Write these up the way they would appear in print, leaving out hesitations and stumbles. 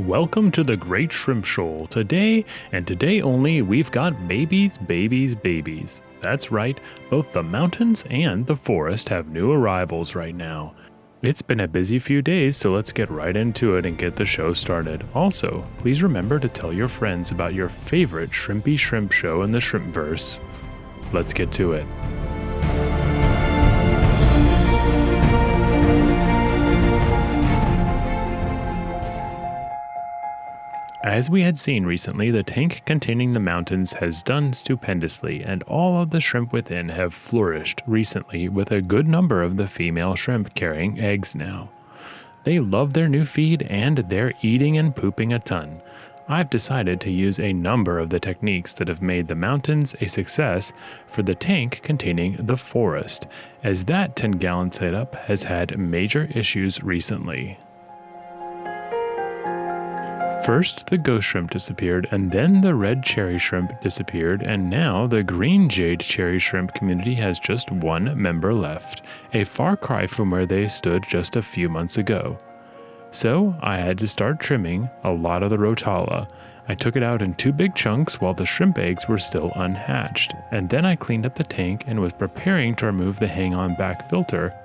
welcome to the Great Shrimp Shoal. Today, and today only, we've got babies. That's right, both the mountains and the forest have new arrivals right now. It's been a busy few days, so let's get right into it and get the show started. Also, please remember to tell your friends about your favorite shrimpy shrimp show in the Shrimpverse. Let's get to it. As we had seen recently, the tank containing the mountains has done stupendously, and all of the shrimp within have flourished recently, with a good number of the female shrimp carrying eggs now. They love their new feed and they're eating and pooping a ton. I've decided to use a number of the techniques that have made the mountains a success for the tank containing the forest, as that 10-gallon setup has had major issues recently. First, the ghost shrimp disappeared, and then the red cherry shrimp disappeared, and now the green jade cherry shrimp community has just one member left, a far cry from where they stood just a few months ago. So, I had to start trimming a lot of the rotala. I took it out in 2 big chunks while the shrimp eggs were still unhatched, and then I cleaned up the tank and was preparing to remove the hang-on back filter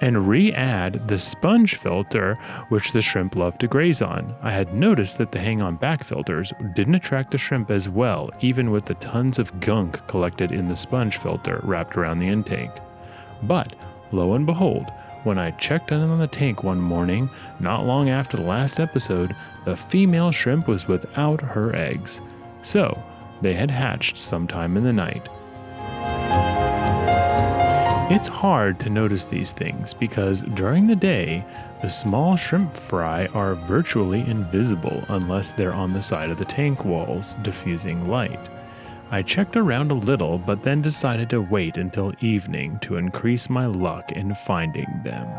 and re-add the sponge filter which the shrimp love to graze on. I had noticed that the hang-on back filters didn't attract the shrimp as well, even with the tons of gunk collected in the sponge filter wrapped around the intake. But, lo and behold, when I checked in on the tank one morning, not long after the last episode, the female shrimp was without her eggs. So, they had hatched sometime in the night. It's hard to notice these things because during the day, the small shrimp fry are virtually invisible unless they're on the side of the tank walls, diffusing light. I checked around a little but then decided to wait until evening to increase my luck in finding them.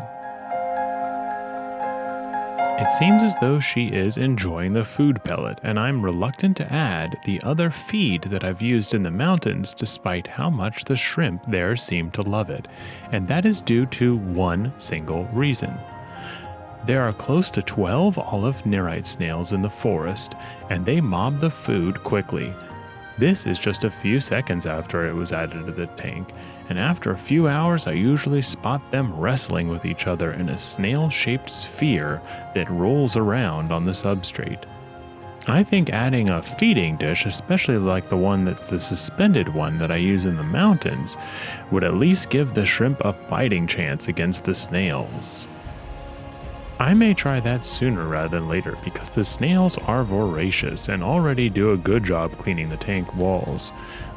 It seems as though she is enjoying the food pellet, and I'm reluctant to add the other feed that I've used in the mountains despite how much the shrimp there seem to love it, and that is due to one single reason. There are close to 12 olive nerite snails in the forest, and they mob the food quickly. This is just a few seconds after it was added to the tank, and after a few hours I usually spot them wrestling with each other in a snail-shaped sphere that rolls around on the substrate. I think adding a feeding dish, especially like the one that's the suspended one that I use in the mountains, would at least give the shrimp a fighting chance against the snails. I may try that sooner rather than later because the snails are voracious and already do a good job cleaning the tank walls.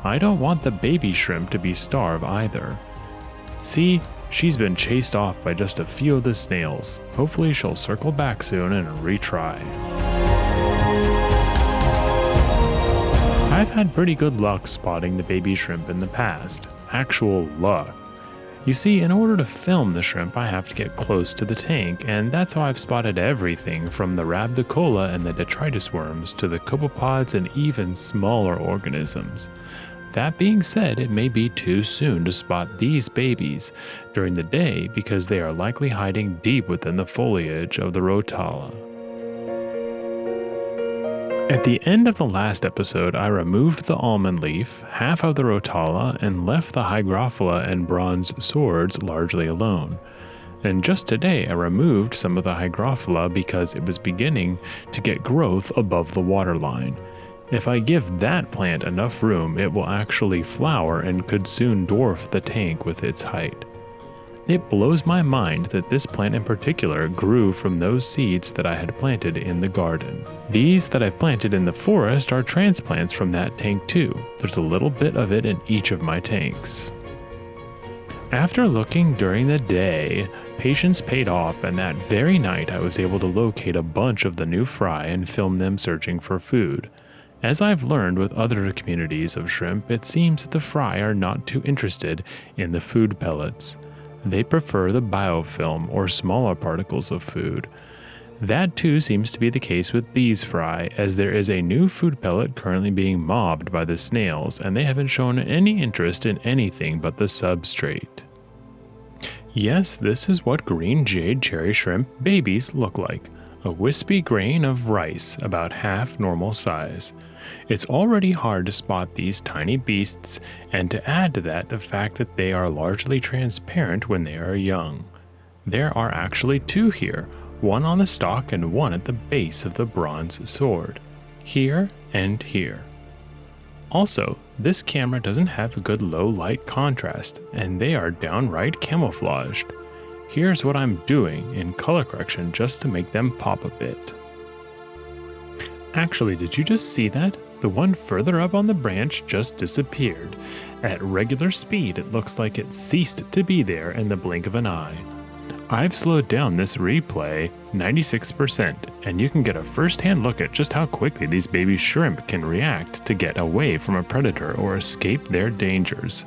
I don't want the baby shrimp to be starved either. See, she's been chased off by just a few of the snails. Hopefully she'll circle back soon and retry. I've had pretty good luck spotting the baby shrimp in the past. Actual luck. You see, in order to film the shrimp, I have to get close to the tank, and that's how I've spotted everything from the rhabdocola and the detritus worms to the copepods and even smaller organisms. That being said, it may be too soon to spot these babies during the day because they are likely hiding deep within the foliage of the rotala. At the end of the last episode, I removed the almond leaf, half of the rotala, and left the hygrophila and bronze swords largely alone. And just today I removed some of the hygrophila because it was beginning to get growth above the waterline. If I give that plant enough room, it will actually flower and could soon dwarf the tank with its height. It blows my mind that this plant in particular grew from those seeds that I had planted in the garden. These that I've planted in the forest are transplants from that tank too. There's a little bit of it in each of my tanks. After looking during the day, patience paid off, and that very night I was able to locate a bunch of the new fry and film them searching for food. As I've learned with other communities of shrimp, it seems that the fry are not too interested in the food pellets. They prefer the biofilm or smaller particles of food. That too seems to be the case with these fry, as there is a new food pellet currently being mobbed by the snails, and they haven't shown any interest in anything but the substrate. Yes, this is what green jade cherry shrimp babies look like. a wispy grain of rice about half normal size. It's already hard to spot these tiny beasts, and to add to that the fact that they are largely transparent when they are young. There are actually two here, one on the stalk and one at the base of the bronze sword. Here and here. Also, this camera doesn't have a good low light contrast, and they are downright camouflaged. Here's what I'm doing in color correction just to make them pop a bit. Actually, did you just see that? The one further up on the branch just disappeared. At regular speed, it looks like it ceased to be there in the blink of an eye. I've slowed down this replay 96%, and you can get a first-hand look at just how quickly these baby shrimp can react to get away from a predator or escape their dangers.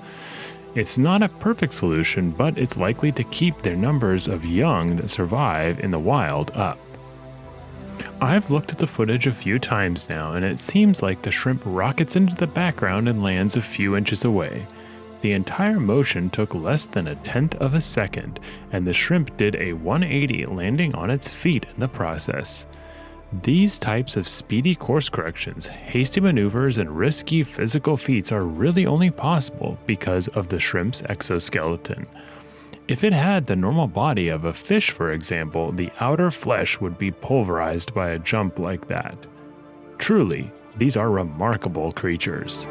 It's not a perfect solution, but it's likely to keep their numbers of young that survive in the wild up. I've looked at the footage a few times now, and it seems like the shrimp rockets into the background and lands a few inches away. The entire motion took less than 1/10 of a second, and the shrimp did a 180 landing on its feet in the process. These types of speedy course corrections, hasty maneuvers, and risky physical feats are really only possible because of the shrimp's exoskeleton. If it had the normal body of a fish, for example, the outer flesh would be pulverized by a jump like that. Truly, these are remarkable creatures.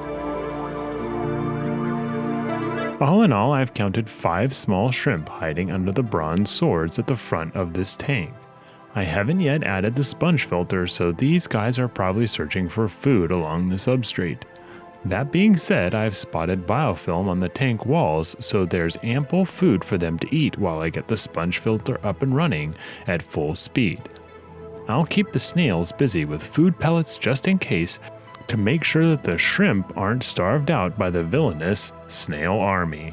All in all, I've counted 5 small shrimp hiding under the bronze swords at the front of this tank. I haven't yet added the sponge filter, so these guys are probably searching for food along the substrate. That being said, I've spotted biofilm on the tank walls, so there's ample food for them to eat while I get the sponge filter up and running at full speed. I'll keep the snails busy with food pellets just in case, to make sure that the shrimp aren't starved out by the villainous snail army.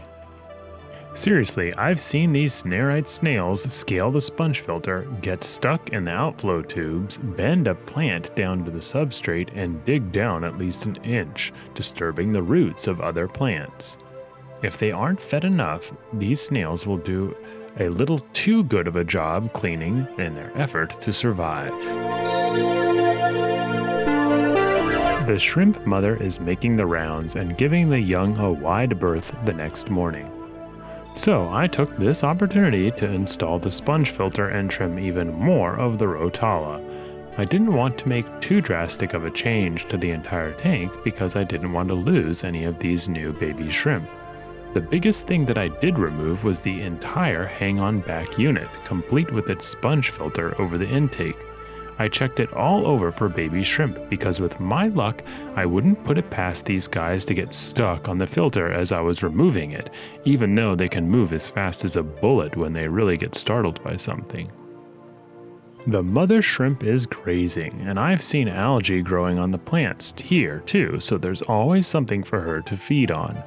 Seriously, I've seen these snarite snails scale the sponge filter, get stuck in the outflow tubes, bend a plant down to the substrate, and dig down at least an inch, disturbing the roots of other plants. If they aren't fed enough, these snails will do a little too good of a job cleaning in their effort to survive. The shrimp mother is making the rounds and giving the young a wide berth the next morning. So I took this opportunity to install the sponge filter and trim even more of the rotala. I didn't want to make too drastic of a change to the entire tank because I didn't want to lose any of these new baby shrimp. The biggest thing that I did remove was the entire hang-on back unit, complete with its sponge filter over the intake. I checked it all over for baby shrimp because with my luck, I wouldn't put it past these guys to get stuck on the filter as I was removing it, even though they can move as fast as a bullet when they really get startled by something. The mother shrimp is grazing, and I've seen algae growing on the plants here too, so there's always something for her to feed on,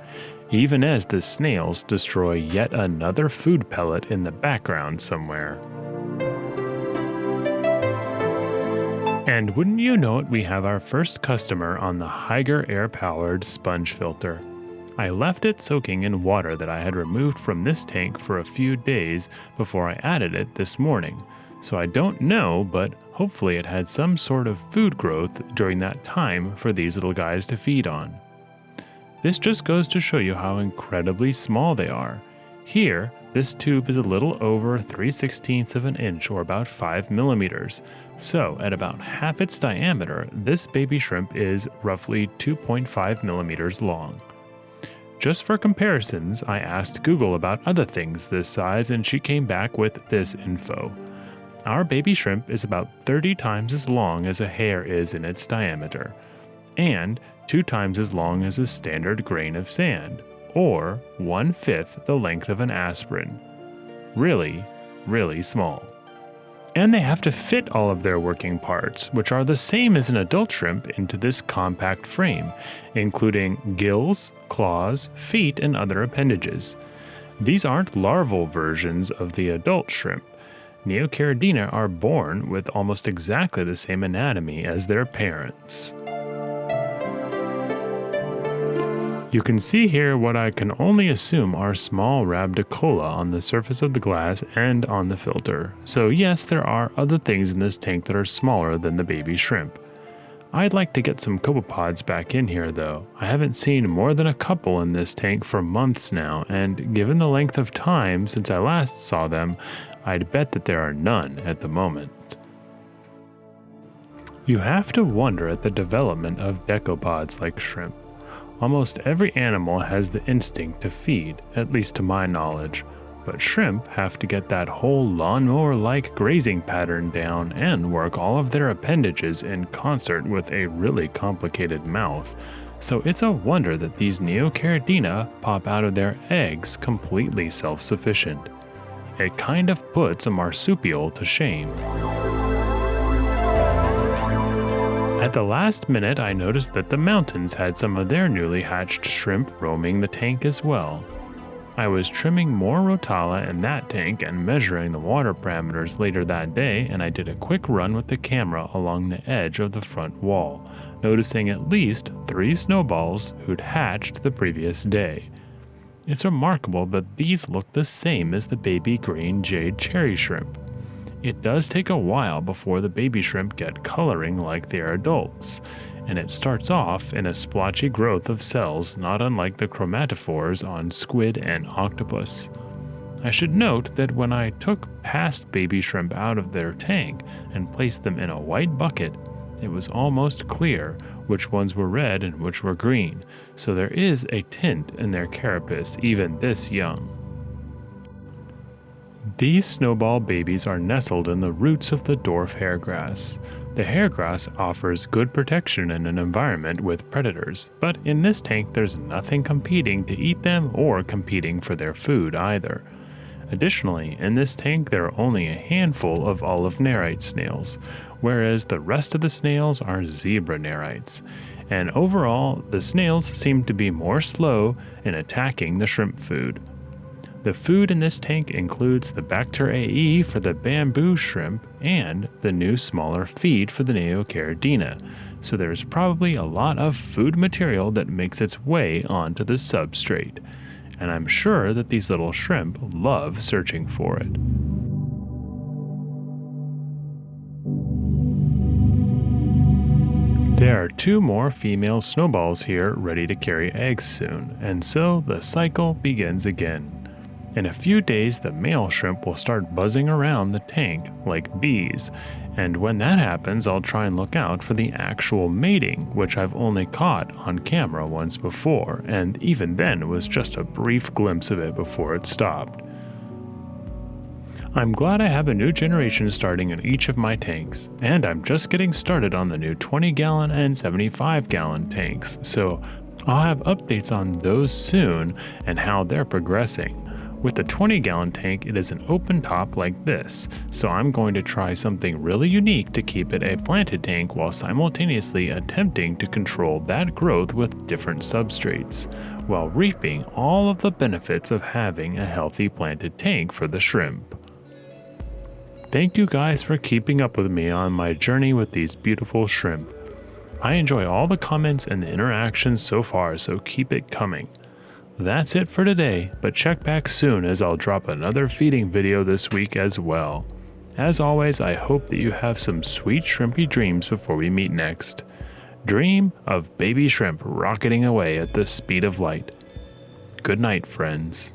even as the snails destroy yet another food pellet in the background somewhere. And wouldn't you know it, we have our first customer on the Haiger air-powered sponge filter. I left it soaking in water that I had removed from this tank for a few days before I added it this morning, so I don't know, but hopefully it had some sort of food growth during that time for these little guys to feed on. This just goes to show you how incredibly small they are. Here, this tube is a little over 3/16 of an inch or about 5 millimeters. So at about half its diameter, this baby shrimp is roughly 2.5 millimeters long. Just for comparisons, I asked Google about other things this size and she came back with this info. Our baby shrimp is about 30 times as long as a hair is in its diameter, and 2 times as long as a standard grain of sand, or 1/5 the length of an aspirin. Really, really small. And they have to fit all of their working parts, which are the same as an adult shrimp, into this compact frame, including gills, claws, feet, and other appendages. These aren't larval versions of the adult shrimp. Neocaridina are born with almost exactly the same anatomy as their parents. You can see here what I can only assume are small rhabdicola on the surface of the glass and on the filter. So yes, there are other things in this tank that are smaller than the baby shrimp. I'd like to get some copepods back in here though. I haven't seen more than a couple in this tank for months now, and given the length of time since I last saw them, I'd bet that there are none at the moment. You have to wonder at the development of decopods like shrimp. Almost every animal has the instinct to feed, at least to my knowledge, but shrimp have to get that whole lawnmower-like grazing pattern down and work all of their appendages in concert with a really complicated mouth. So it's a wonder that these Neocaridina pop out of their eggs completely self-sufficient. It kind of puts a marsupial to shame. At the last minute, I noticed that the mountains had some of their newly hatched shrimp roaming the tank as well. I was trimming more rotala in that tank and measuring the water parameters later that day, and I did a quick run with the camera along the edge of the front wall, noticing at least 3 snowballs who'd hatched the previous day. It's remarkable, but these look the same as the baby green jade cherry shrimp. It does take a while before the baby shrimp get coloring like their adults, and it starts off in a splotchy growth of cells not unlike the chromatophores on squid and octopus. I should note that when I took past baby shrimp out of their tank and placed them in a white bucket, it was almost clear which ones were red and which were green, so there is a tint in their carapace even this young. These snowball babies are nestled in the roots of the dwarf hairgrass. The hairgrass offers good protection in an environment with predators, but in this tank there's nothing competing to eat them or competing for their food either. Additionally, in this tank there are only a handful of olive nerite snails, whereas the rest of the snails are zebra nerites. And overall, the snails seem to be more slow in attacking the shrimp food. The food in this tank includes the Bacter AE for the bamboo shrimp and the new smaller feed for the Neocaridina, so there's probably a lot of food material that makes its way onto the substrate, and I'm sure that these little shrimp love searching for it. There are 2 more female snowballs here ready to carry eggs soon, and so the cycle begins again. In a few days, the male shrimp will start buzzing around the tank like bees, and when that happens, I'll try and look out for the actual mating, which I've only caught on camera once before, and even then it was just a brief glimpse of it before it stopped. I'm glad I have a new generation starting in each of my tanks, and I'm just getting started on the new 20-gallon and 75-gallon tanks, so I'll have updates on those soon and how they're progressing. With the 20-gallon tank, it is an open top like this, so I'm going to try something really unique to keep it a planted tank while simultaneously attempting to control that growth with different substrates, while reaping all of the benefits of having a healthy planted tank for the shrimp. Thank you guys for keeping up with me on my journey with these beautiful shrimp. I enjoy all the comments and the interactions so far, so keep it coming. That's it for today, but check back soon as I'll drop another feeding video this week as well. As always, I hope that you have some sweet shrimpy dreams before we meet next. Dream of baby shrimp rocketing away at the speed of light. Good night, friends.